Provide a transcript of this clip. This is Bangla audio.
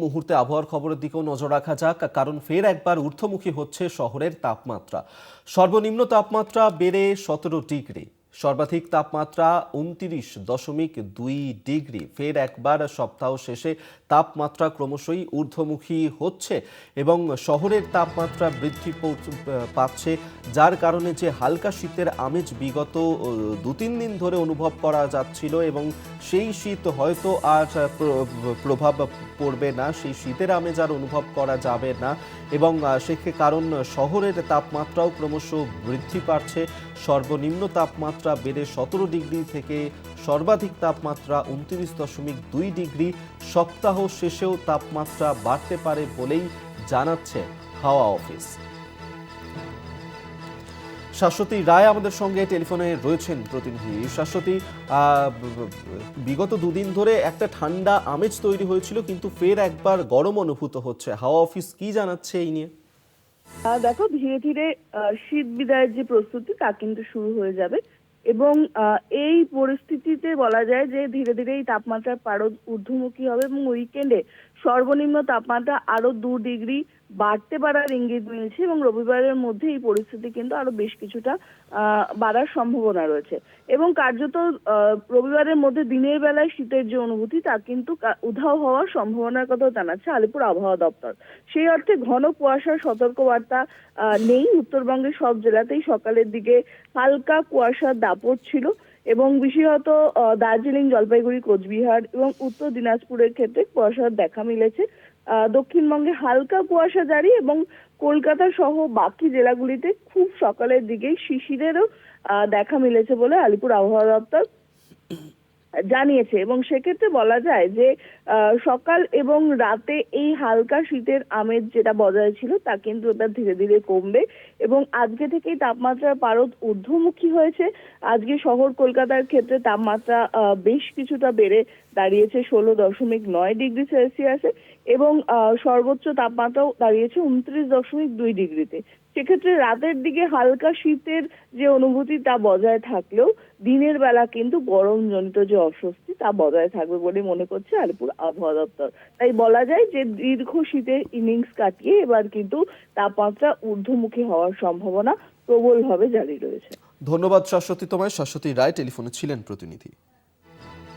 মুহূর্তে আবহাওয়ার খবরের দিকেও নজর রাখা যাক, কারণ ফের একবার ঊর্ধ্বমুখী হচ্ছে শহরের তাপমাত্রা। সর্বনিম্ন তাপমাত্রা বেড়ে 17 ডিগ্রি, সর্বাধিক তাপমাত্রা 29.2 ডিগ্রি। ফের একবার সপ্তাহ শেষে তাপমাত্রা ক্রমশই ঊর্ধ্বমুখী হচ্ছে এবং শহরের তাপমাত্রা বৃদ্ধি পাচ্ছে, যার কারণে যে হালকা শীতের আমেজ বিগত 2-3 দিন ধরে অনুভব করা যাচ্ছিল এবং সেই শীত হয়তো আর প্রভাব পড়বে না, সেই শীতের আমেজ আর অনুভব করা যাবে না এবং সেক্ষেত্রে কারণ শহরের তাপমাত্রাও ক্রমশ বৃদ্ধি পাচ্ছে। সর্বনিম্ন তাপমাত্রা বেড়ে 17 ডিগ্রি থেকে সর্বাধিক তাপমাত্রা 29.2 ডিগ্রি। সপ্তাহ শেষেও তাপমাত্রা বাড়তে পারে বলেই জানাচ্ছে হাওয়া অফিস। শাশ্বতী রায় আমাদের সঙ্গে টেলিফোনে রয়েছেন প্রতিনিধি। শাশ্বতী, বিগত 2 দিন ধরে একটা ঠান্ডা আমেজ তৈরি হয়েছিল, কিন্তু ফের একবার গরম অনুভূত হচ্ছে। হাওয়া অফিস কি জানাচ্ছে এই নিয়ে? দেখো, ধীরে ধীরে শীত বিদায়ের যে প্রস্তুতি তা কিন্তু শুরু হয়ে যাবে এবং এই পরিস্থিতিতে বলা যায় যে ধীরে ধীরে এই তাপমাত্রার পারদ ঊর্ধ্বমুখী হবে এবং উইকেন্ডে সর্বনিম্ন তাপমাত্রা আরো 2 ডিগ্রি বাড়তে পারার ইঙ্গিত মিলছে এবং রবিবারের মধ্যে এই পরিস্থিতি কিন্তু আরো বেশ কিছুটা বাড়ার সম্ভাবনা রয়েছে এবং কার্যত রবিবারের মধ্যে দিনের বেলায় শীতের যে অনুভূতি তা কিন্তু উধাও হওয়ার সম্ভাবনার কথাও জানাচ্ছে আলিপুর আবহাওয়া দপ্তর। সেই অর্থে ঘন কুয়াশার সতর্কবার্তা নেই। উত্তরবঙ্গের সব জেলাতেই সকালের দিকে হালকা কুয়াশার দাপট ছিল এবং বিশেষত দার্জিলিং, জলপাইগুড়ি, কোচবিহার এবং উত্তর দিনাজপুরের ক্ষেত্রে কুয়াশার দেখা মিলেছে। দক্ষিণবঙ্গে হালকা কুয়াশা জারি এবং কলকাতা সহ বাকি জেলাগুলিতে খুব সকালের দিকেই শিশিরেরও দেখা মিলেছে বলে আলিপুর আবহাওয়া দপ্তর জানিয়েছে এবং সেক্ষেত্রে বলা যায় যে সকাল এবং রাতে এই হালকা শীতের আমেজ যেটা বজায় ছিল তা কিন্তু এবার ধীরে ধীরে কমবে এবং আজকে থেকেই তাপমাত্রার পারদ ঊর্ধ্বমুখী হয়েছে। আজকে শহর কলকাতার ক্ষেত্রে তাপমাত্রা বেশ কিছুটা বেড়ে দাঁড়িয়েছে 16.9 ডিগ্রি সেলসিয়াসে এবং সর্বোচ্চ তাপমাত্রাও দাঁড়িয়েছে 29.2 ডিগ্রিতে। সেক্ষেত্রে রাতের দিকে হালকা শীতের যে অনুভূতি তা বজায় থাকলেও দিনের বেলা কিন্তু গরম জনিত যে অস্বস্তি তা বজায় থাকবে বলে মনে করছে আলিপুর আবহাওয়া দপ্তর। তাই বলা যায় যে দীর্ঘ শীতের ইনিংস কাটিয়ে এবার কিন্তু তাপমাত্রা ঊর্ধ্বমুখী হওয়ার সম্ভাবনা প্রবলভাবে জারি রয়েছে। ধন্যবাদ শাশ্বতী তোমায়। শাশ্বতী রায় টেলিফোনে ছিলেন প্রতিনিধি।